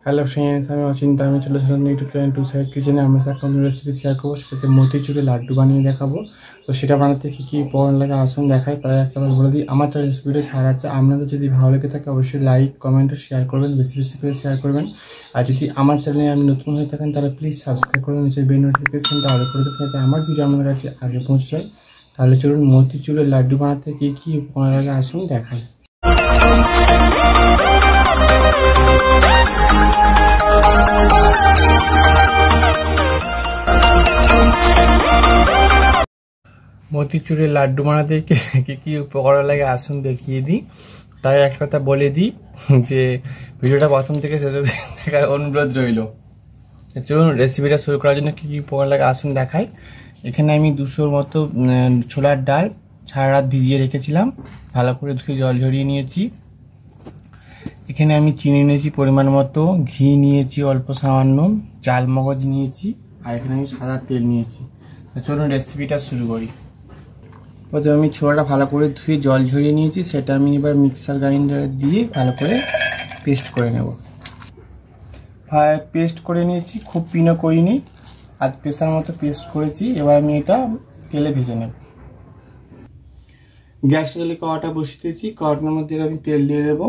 Hello friends, আমি অচিন্তা। আমি চলে আসলাম ইউটিউব চ্যানেল টু সাইড কিচেনে। আমি একটা রেসিপি শেয়ার করবো, সেটা হচ্ছে মতিচুরের লাড্ডু বানিয়ে দেখাবো। তো সেটা বানাতে কী কী উপকরণ লাগে আসুন দেখাই। তাই একটা বলে দিই, আমার চ্যানেল রেসিপিটা ছাড়া আছে। আপনাদের যদি ভালো লেগে থাকে অবশ্যই লাইক কমেন্ট ও শেয়ার করবেন, বেশি বেশি করে শেয়ার করবেন। আর যদি আমার চ্যানেলে আমি নতুন হয়ে থাকেন তাহলে প্লিজ সাবস্ক্রাইব করবেন, নিচে বেল নোটিফিকেশনটা অল করে দেবেন যাতে আমার ভিডিও আপনাদের কাছে আগে পৌঁছে যায়। তাহলে চলুন মতিচুরের লাড্ডু বানাতে কী কী উপকরণ লাগে আসুন দেখাই। মতিচুরের লাড্ডু বানাতে কী কী উপকরণ লাগে আসুন দেখিয়ে দিই। তাই এক কথা বলে দিই যে ভিডিওটা প্রথম থেকে শেষ অবধি দেখার অনুরোধ রইল। চলুন রেসিপিটা শুরু করার জন্য কী কী উপকরণ লাগে আসুন দেখাই। এখানে আমি 200 মতো ছোলার ডাল সারা রাত ভিজিয়ে রেখেছিলাম, ভালো করে ধুয়ে জল ঝরিয়ে নিয়েছি। এখানে আমি চিনি নিয়েছি পরিমাণ মতো, ঘি নিয়েছি অল্প সামান্য, চাল মগজ নিয়েছি, আর এখানে আমি সাদা তেল নিয়েছি। চলুন রেসিপিটা শুরু করি। প্রথমে আমি ছোলাটা ভালো করে ধুয়ে জল ঝরিয়ে নিয়েছি, সেটা আমি এবার মিক্সার গ্রাইন্ডারে দিয়ে ভালো করে পেস্ট করে নেব। পেস্ট করে নিয়েছি, খুব পিনো করিনি, আর পেশার মতো পেস্ট করেছি। এবার আমি এটা তেলে ভেজে নেব। গ্যাসটা তাহলে কড়াটা বসিয়ে দিয়েছি, কড়াটার মধ্যে আমি তেল দিয়ে দেবো।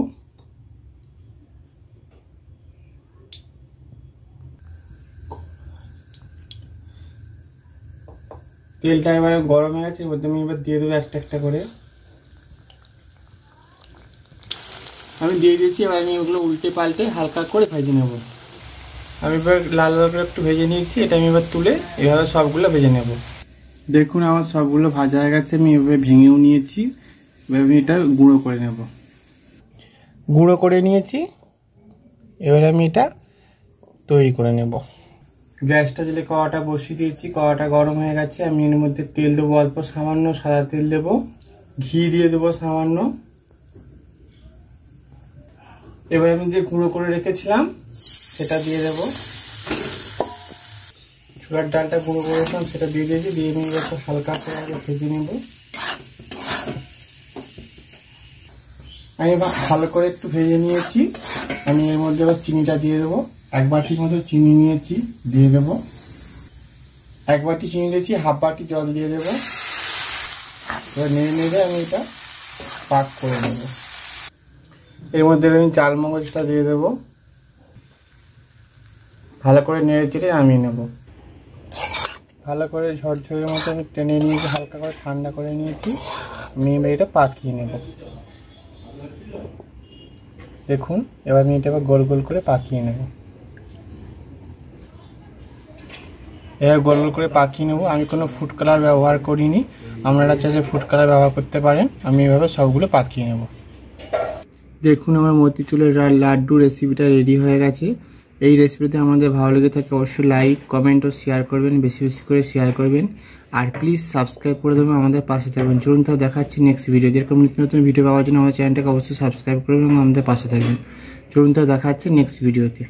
তেলটা এবারে গরম হয়ে গেছে, এর মধ্যে আমি এবার দিয়ে দেবো একটা একটা করে। আমি দিয়ে দিয়েছি, এবার আমি ওগুলো উল্টে পাল্টে হালকা করে ভেজে নেব। আমি এবার লাল লাল করে একটু ভেজে নিয়েছি, এটা আমি এবার তুলে এভাবে সবগুলো ভেজে নেব। দেখুন আমার সবগুলো ভাজা হয়ে গেছে, আমি এভাবে ভেঙেও নিয়েছি। এবার আমি এটা গুঁড়ো করে নেব। গুঁড়ো করে নিয়েছি, এবার আমি এটা তৈরি করে নেব। গ্যাসটা জেলে কড়াটা বসিয়ে দিয়েছি, কড়াটা গরম হয়ে গেছে। আমি এর মধ্যে তেল দেবো অল্প সামান্য, সাদা তেল দেবো, ঘি দিয়ে দেবো সামান্য। এবার আমি যে গুঁড়ো করে রেখেছিলাম সেটা দিয়ে দেবো। ছোলার ডালটা গুঁড়ো করেছিলাম সেটা দিয়ে দিয়েছি, দিয়ে নিয়ে একটু হালকা করে আগে ভেজে নেব। আমি ভালো করে একটু ভেজে নিয়েছি। আমি এর মধ্যে এবার চিনিটা দিয়ে দেবো। 1 বাটির মতো চিনি নিয়েছি, দিয়ে দেবো। 1 বাটি চিনি দিয়েছি, হাফ বাটি জল দিয়ে দেবো। এবার নেড়ে নেড়ে আমি এটা পাক করে নেব। এর মধ্যে আমি চাল মগজটা দিয়ে দেবো, ভালো করে নেড়ে চেড়ে নামিয়ে নেব। ভালো করে ঝরঝরের মতো আমি টেনে নিয়েছি, হালকা করে ঠান্ডা করে নিয়েছি। আমি এবার এটা পাকিয়ে নেব। দেখুন এবার আমি এটা আবার গোল গোল করে পাকিয়ে নেব। এবার গোল গোল করে পাকিয়ে নেব। আমি কোনো ফুড কালার ব্যবহার করিনি, আপনারা চাইলে ফুড কালার ব্যবহার করতে পারেন। আমি এভাবে সবগুলো পাকিয়ে নেব। দেখুন আমার মতিচুরের লাড্ডু রেসিপিটা রেডি হয়ে গেছে। এই রেসিপিতে আমাদের ভালো লেগে থাকে অবশ্যই লাইক কমেন্ট ও শেয়ার করবেন, বেশি বেশি করে শেয়ার করবেন। আর প্লিজ সাবস্ক্রাইব করে দেবেন, আমাদের পাশে থাকবেন। চলুন তাও দেখাচ্ছি নেক্সট ভিডিও। যেরকম নিত্য নতুন ভিডিও পাওয়ার জন্য আমার চ্যানেলটাকে অবশ্যই সাবস্ক্রাইব করবেন এবং আমাদের পাশে থাকবেন। চলুন তাও দেখাচ্ছি নেক্সট ভিডিওতে।